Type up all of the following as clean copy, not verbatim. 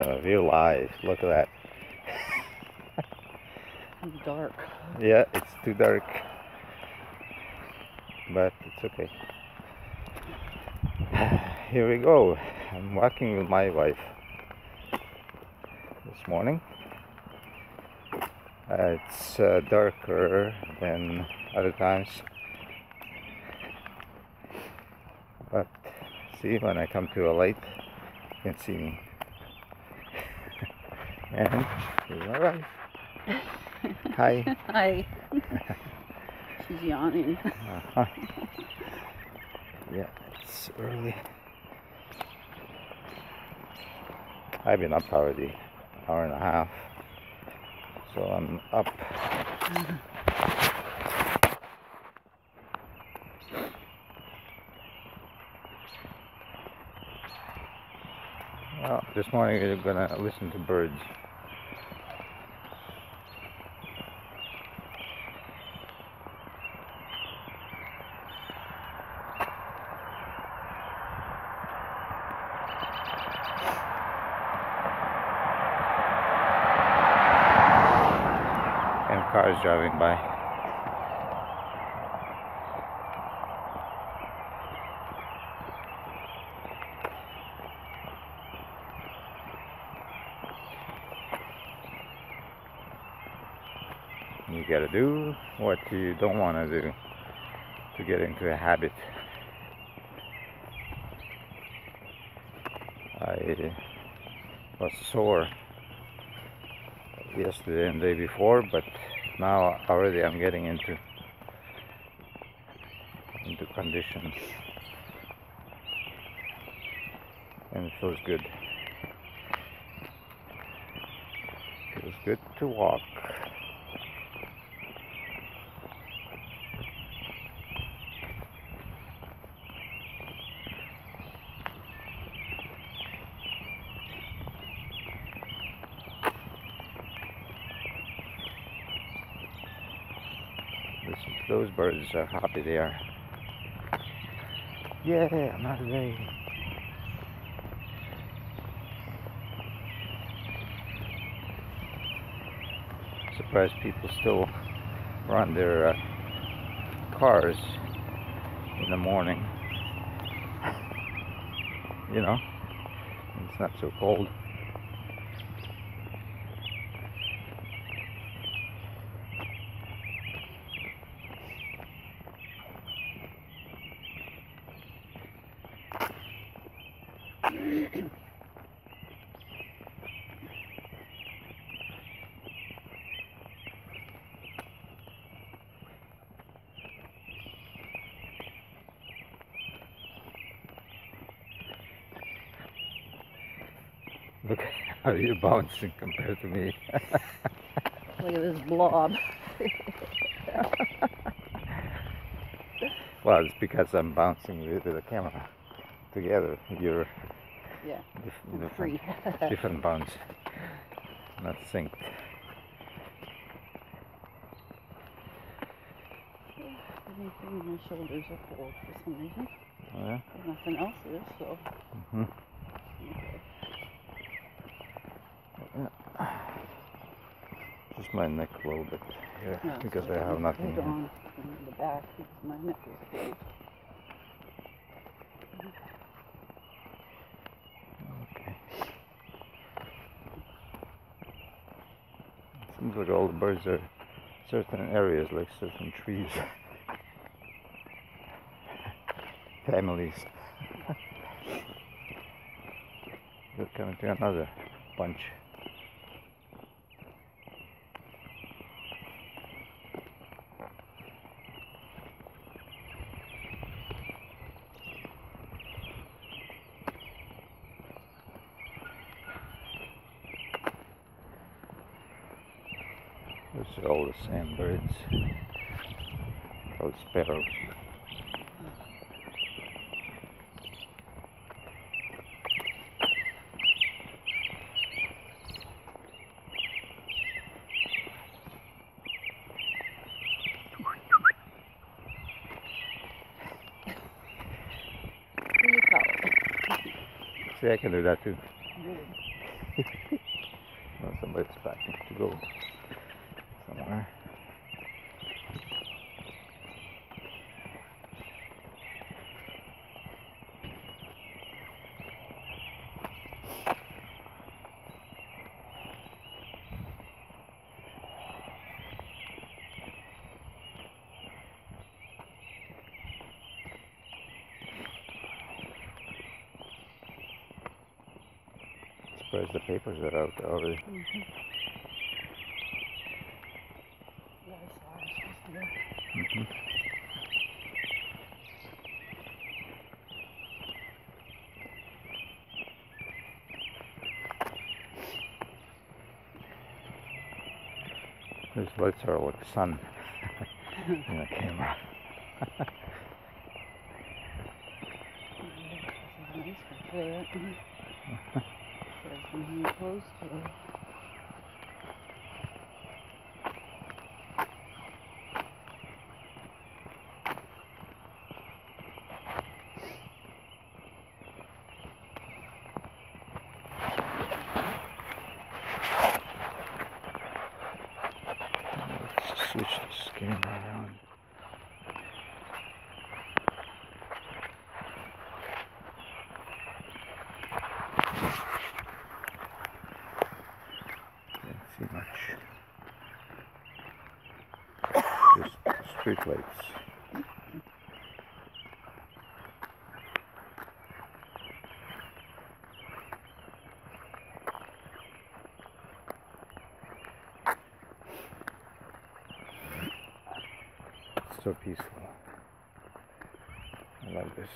Real eyes. Look at that. It's dark. Yeah, it's too dark, but it's okay. Here we go. I'm walking with my wife this morning. It's darker than other times, but see, when I come to a light, you can see me. And here's my wife. Hi. Hi. She's yawning. Yeah, it's early. I've been up already, hour and a half. So I'm up. Well, this morning we're gonna listen to birds. And cars driving by. You gotta do what you don't want to do to get into a habit. I was sore yesterday and the day before, but now already I'm getting into condition, and it feels good. Feels good to walk. Those birds are happy they are. Yeah, another day. Surprised people still run their cars in the morning. You know, it's not so cold. Look how you're bouncing compared to me. Look at this blob. Well, it's because I'm bouncing with the camera together. You're Free. different bounce, not synced. My shoulders are cold for some reason. Oh, yeah? Nothing else is, so. Okay. Just my neck a little bit here, because I have nothing here. On the back because my neck is cold. Okay. Seems like all the birds are certain areas, like certain trees. Families. We're coming to another bunch. Those are all the same birds. All sparrows. See, I can do that too. Well, somebody's packing to go somewhere. Surprised the papers are out already. Yeah, I saw it yesterday. Mhm. These lights are like sun in the camera. This is nice for that. Says when you close to it. Let's switch this camera around. Can't see much. Just street lights. It's so peaceful. I love this.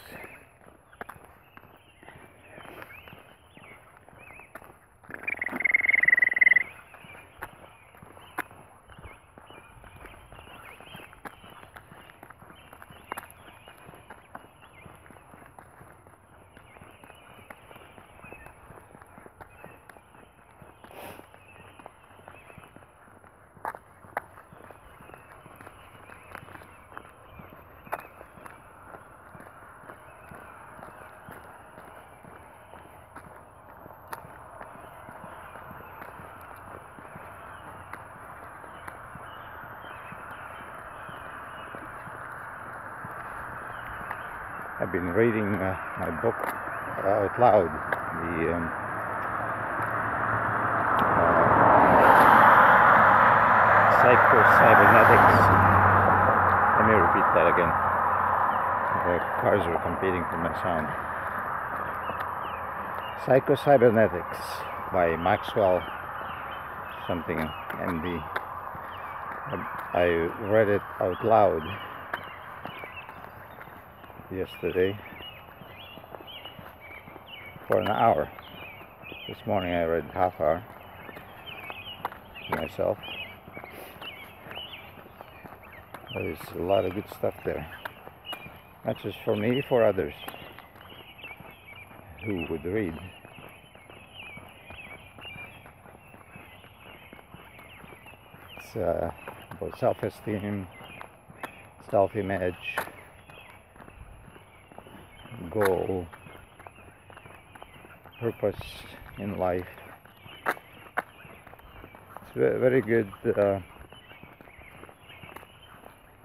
I've been reading my book out loud. The Psycho-Cybernetics. Let me repeat that again. The cars are competing for my sound. Psycho-Cybernetics by Maxwell something MD. I read it out loud yesterday for an hour. This morning I read half hour to myself. There's a lot of good stuff there. Not just for me, for others who would read. It's about self-esteem, self-image, goal, purpose in life. It's a very good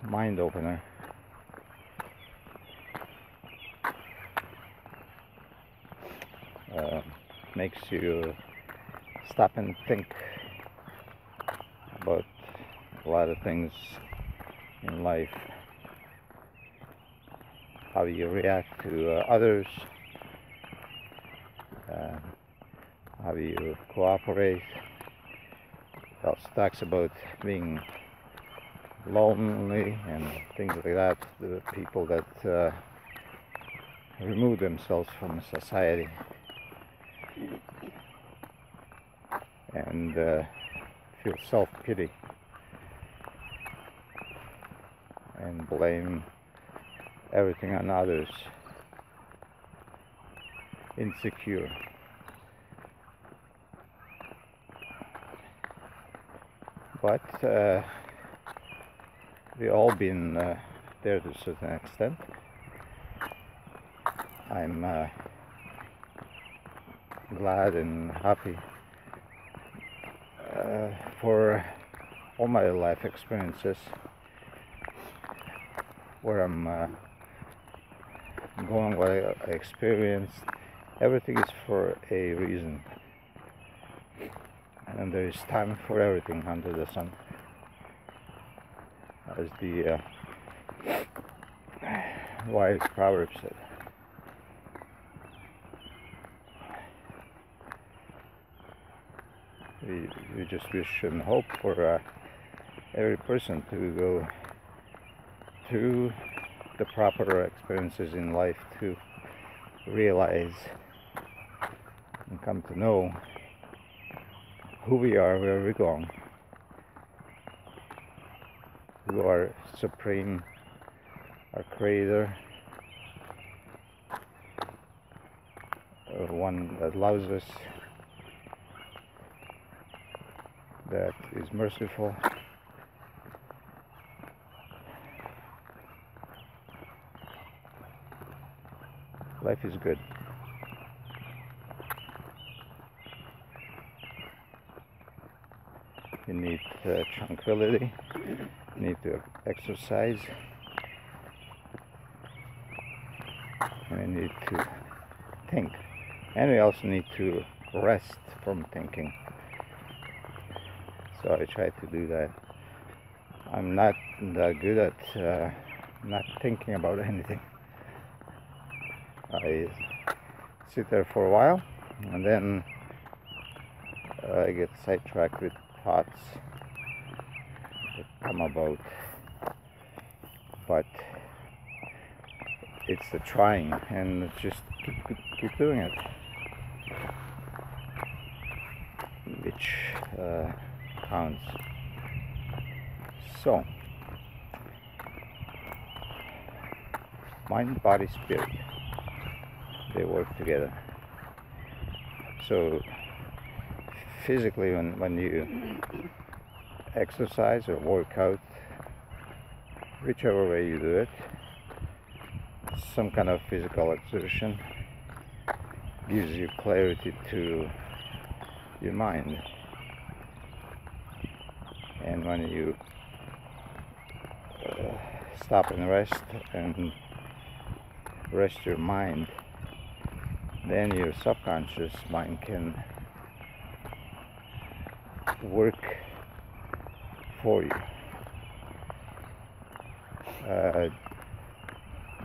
mind opener. Makes you stop and think about a lot of things in life. How you react to others, how you cooperate. It also talks about being lonely and things like that. The people that remove themselves from society and feel self-pity and blame everything on others, insecure. But we've all been there to a certain extent. I'm glad and happy for all my life experiences, where I'm going, what I experienced, everything is for a reason, and there is time for everything under the sun, as the wise proverb said. We just wish and hope for every person to go through the proper experiences in life to realize and come to know who we are, where we're going, who our Supreme, our Creator, one that loves us, that is merciful, life is good. You need tranquility, you need to exercise, and you need to think, and we also need to rest from thinking. So I try to do that. I'm not that good at not thinking about anything. I sit there for a while, and then I get sidetracked with thoughts that come about. But it's the trying, and just keep doing it, which counts. So, mind, body, spirit, they work together. So physically, when you exercise or work out, whichever way you do it, some kind of physical exertion gives you clarity to your mind. And when you stop and rest your mind, then your subconscious mind can work for you.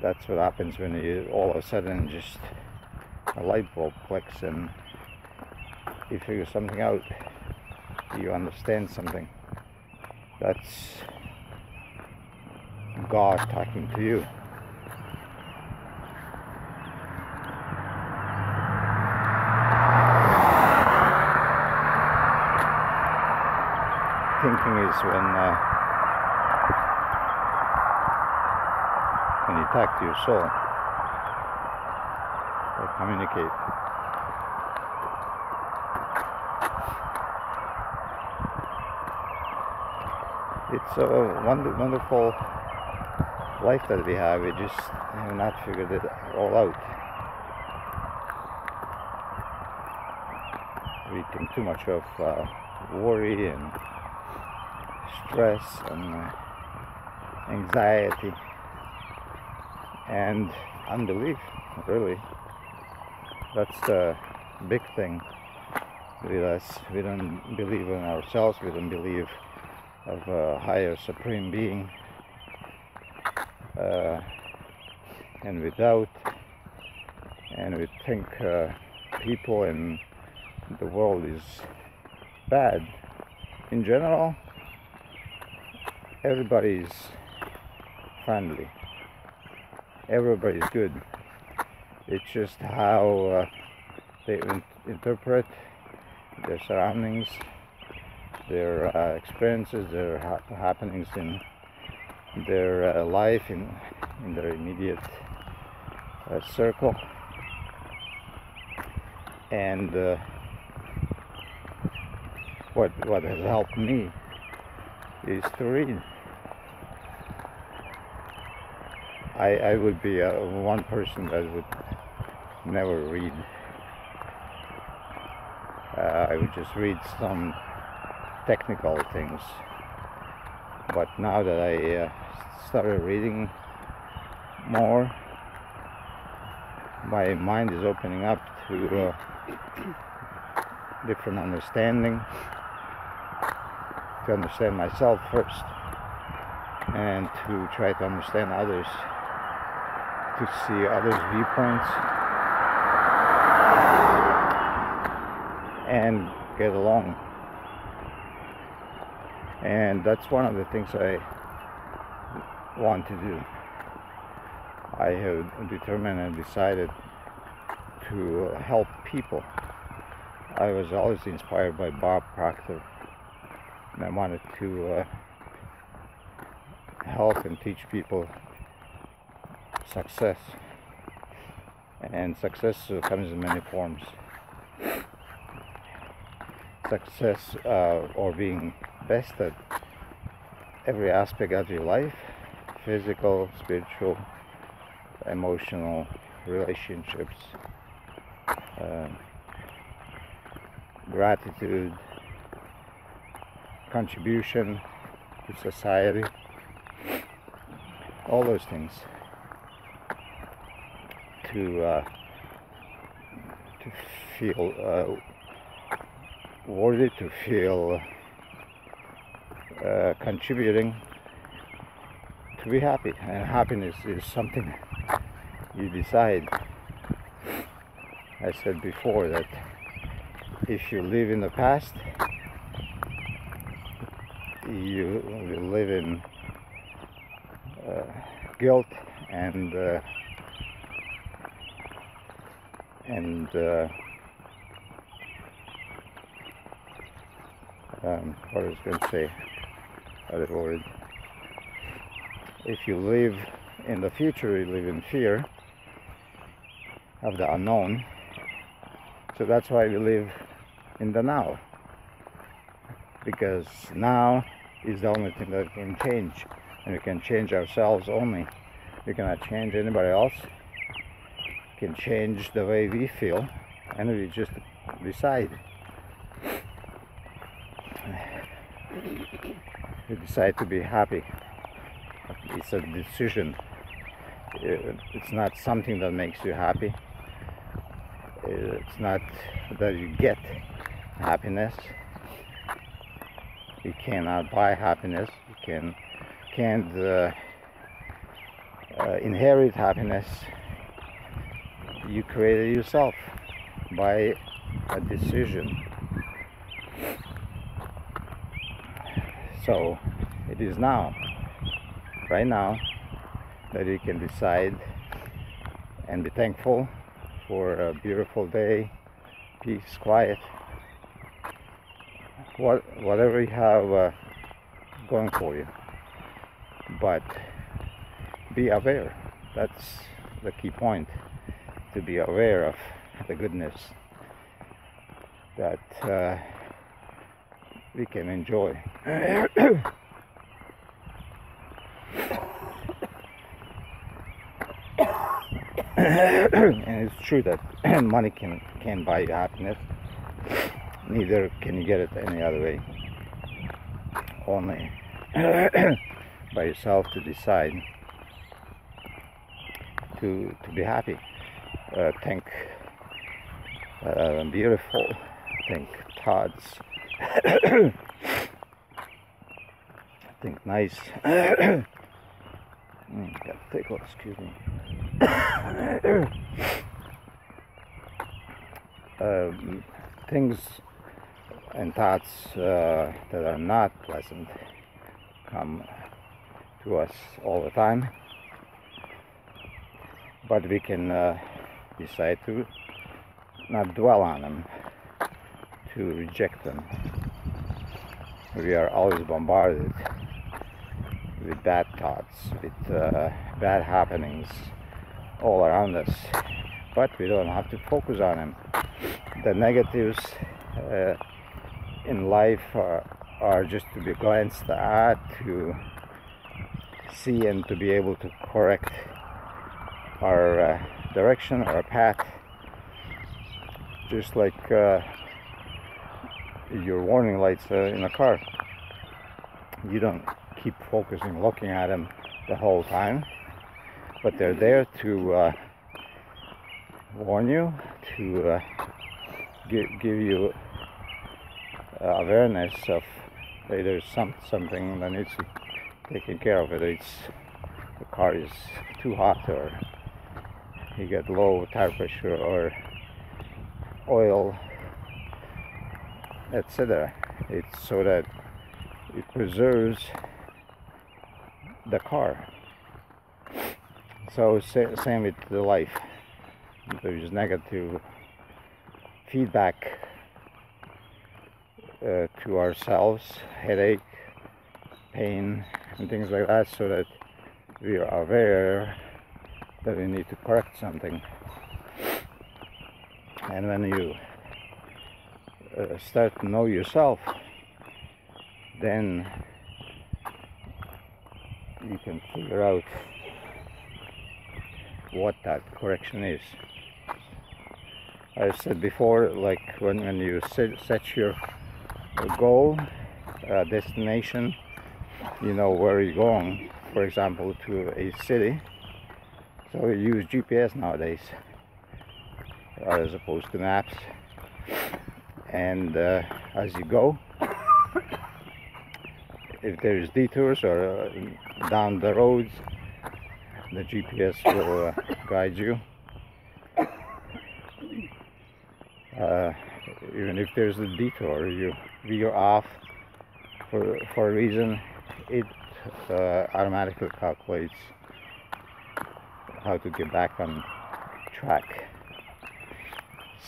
That's what happens when you all of a sudden just a light bulb clicks and you figure something out, you understand something. That's God talking to you. Thinking is when you talk to your soul or communicate. It's a wonderful life that we have. We just have not figured it all out. We think too much of worry and stress and anxiety and unbelief, really. That's the big thing with us. We don't believe in ourselves, we don't believe of a higher supreme being, and we doubt, and we think people and the world is bad. In general, everybody's friendly, everybody's good. It's just how they interpret their surroundings, their experiences, their happenings in their life, in their immediate circle. And what has helped me is to read. I would be one person that would never read. I would just read some technical things. But now that I started reading more, my mind is opening up to different understanding, to understand myself first, and to try to understand others, to see others' viewpoints, and get along. And that's one of the things I want to do. I have determined and decided to help people. I was always inspired by Bob Proctor, and I wanted to help and teach people success. And success comes in many forms. Success or being best at every aspect of your life, physical, spiritual, emotional, relationships, gratitude, contribution to society, all those things, to feel worthy, to feel contributing, to be happy. And happiness is something you decide. I said before that if you live in the past, you will live in guilt and what I was going to say, other word. If you live in the future, you live in fear of the unknown. So that's why we live in the now, because now is the only thing that can change, and we can change ourselves only. We cannot change anybody else. We can change the way we feel, and we just decide. We decide to be happy. It's a decision. It's not something that makes you happy. It's not that you get happiness. You cannot buy happiness. You can't inherit happiness. You create it yourself by a decision. So it is now, right now, that you can decide and be thankful for a beautiful day, peace, quiet, whatever you have going for you. But be aware. That's the key point, to be aware of the goodness that we can enjoy. And it's true that money can't buy you happiness. Neither can you get it any other way. Only by yourself to decide to be happy. Think beautiful. Think thoughts. Think nice. Got a tickle, excuse me. Things and thoughts that are not pleasant come to us all the time, but we can decide to not dwell on them, to reject them. We are always bombarded with bad thoughts, with bad happenings all around us, but we don't have to focus on them. The negatives in life are just to be glanced at, to see and to be able to correct our direction, our path. Just like your warning lights in a car. You don't keep focusing, looking at them the whole time, but they're there to warn you, to give you awareness of hey, there's something that needs to be taken care of. Whether it's the car is too hot, or you get low tire pressure, or oil, etc. It's so that it preserves the car. So same with the life. There's negative feedback to ourselves, headache, pain, and things like that, so that we are aware that we need to correct something. And when you start to know yourself, then you can figure out what that correction is. I said before, like when you set your goal, destination, you know where you're going, for example to a city, so you use GPS nowadays as opposed to maps, and as you go, if there's detours or down the roads, the GPS will guide you. Even if there's a detour, you veer off for a reason, it automatically calculates how to get back on track.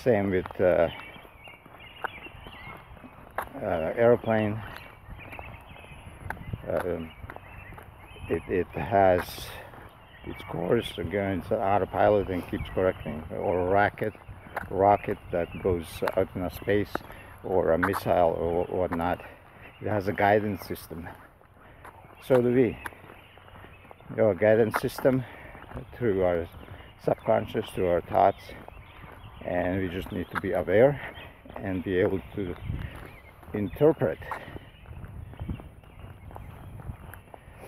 Same with airplane. It has its course, again it's autopilot and keeps correcting, or a rocket that goes out in a space, or a missile or whatnot. It has a guidance system. So do we. We have a guidance system through our subconscious, through our thoughts, and we just need to be aware and be able to interpret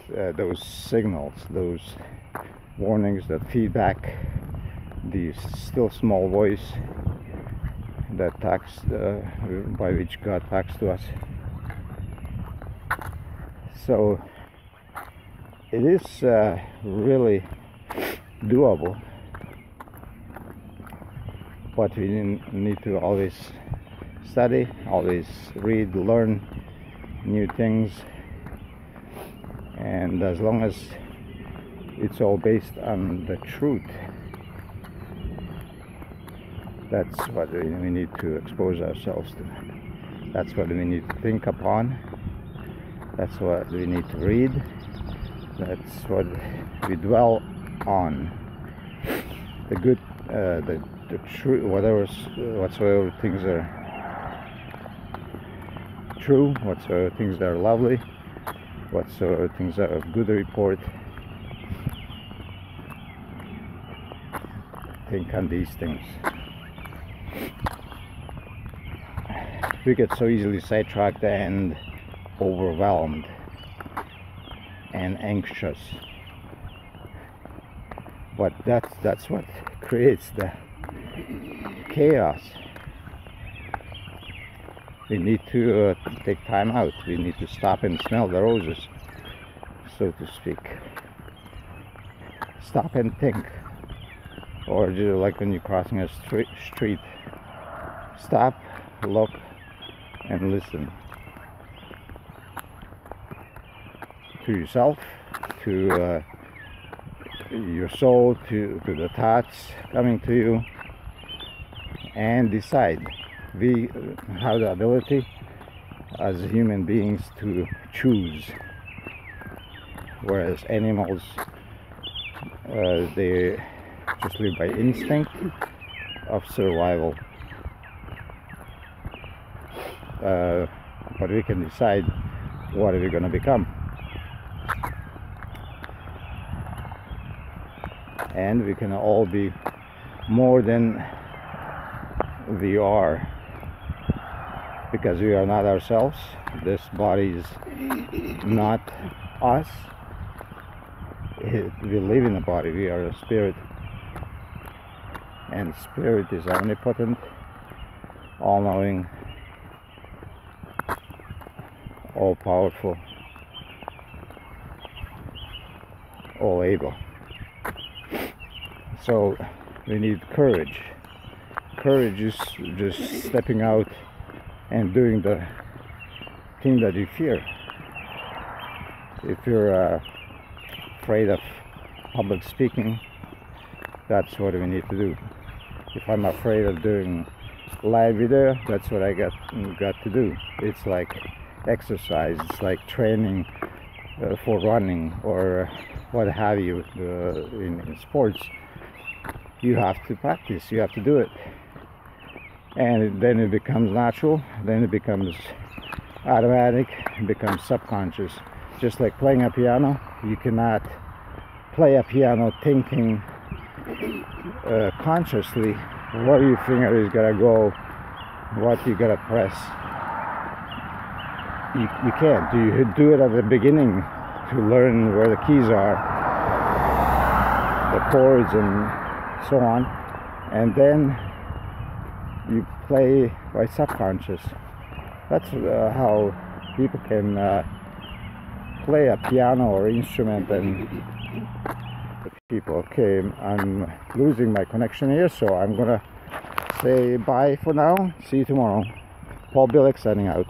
those signals, those warnings, that feedback, the still small voice that talks, by which God talks to us. So it is really doable, but we need to always study, always read, learn new things, and as long as it's all based on the truth, that's what we need to expose ourselves to. That's what we need to think upon. That's what we need to read. That's what we dwell on. The good, the true, whatsoever things are true, whatsoever things that are lovely, whatsoever things are of good report. Think on these things. We get so easily sidetracked and overwhelmed and anxious, but that's what creates the chaos. We need to take time out. We need to stop and smell the roses, so to speak. Stop and think. Or just like when you're crossing a street, stop, look, and listen to yourself, to your soul, to the thoughts coming to you, and decide. We have the ability as human beings to choose, whereas animals, they just live by instinct of survival. But we can decide what are we going to become, and we can all be more than we are. because we are not ourselves. This body is not us. We live in a body. We are a spirit, and spirit is omnipotent, all-knowing, all-powerful, all-able. So we need courage. Courage is just stepping out and doing the thing that you fear. If you're afraid of public speaking, that's what we need to do. If I'm afraid of doing live video, that's what I got to do. It's like exercise. It's like training for running or what have you. In sports, you have to practice. You have to do it, and then it becomes natural. Then it becomes automatic. It becomes subconscious. Just like playing a piano, you cannot play a piano thinking consciously where your finger is gonna go, what you gotta press. You can't. You do it at the beginning to learn where the keys are, the chords and so on, and then you play by subconscious. That's how people can play a piano or instrument. And people, okay, I'm losing my connection here, so I'm gonna say bye for now. See you tomorrow. Paul Bilek signing out.